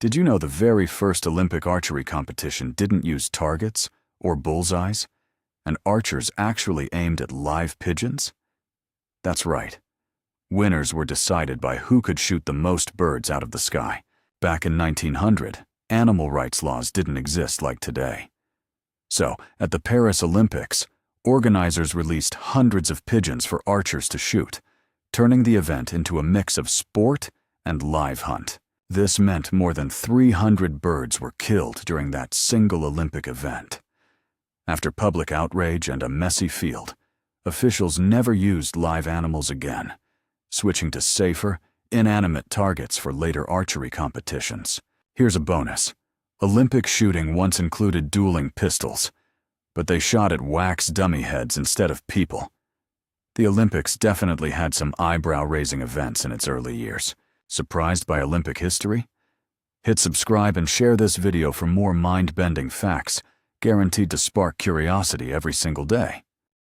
Did you know the very first Olympic archery competition didn't use targets or bullseyes, and archers actually aimed at live pigeons? That's right. Winners were decided by who could shoot the most birds out of the sky. Back in 1900, animal rights laws didn't exist like today. So, at the Paris Olympics, organizers released hundreds of pigeons for archers to shoot, turning the event into a mix of sport and live hunt. This meant more than 300 birds were killed during that single Olympic event. After public outrage and a messy field, officials never used live animals again, switching to safer, inanimate targets for later archery competitions. Here's a bonus. Olympic shooting once included dueling pistols, but they shot at wax dummy heads instead of people. The Olympics definitely had some eyebrow-raising events in its early years. Surprised by Olympic history? Hit subscribe and share this video for more mind-bending facts, guaranteed to spark curiosity every single day.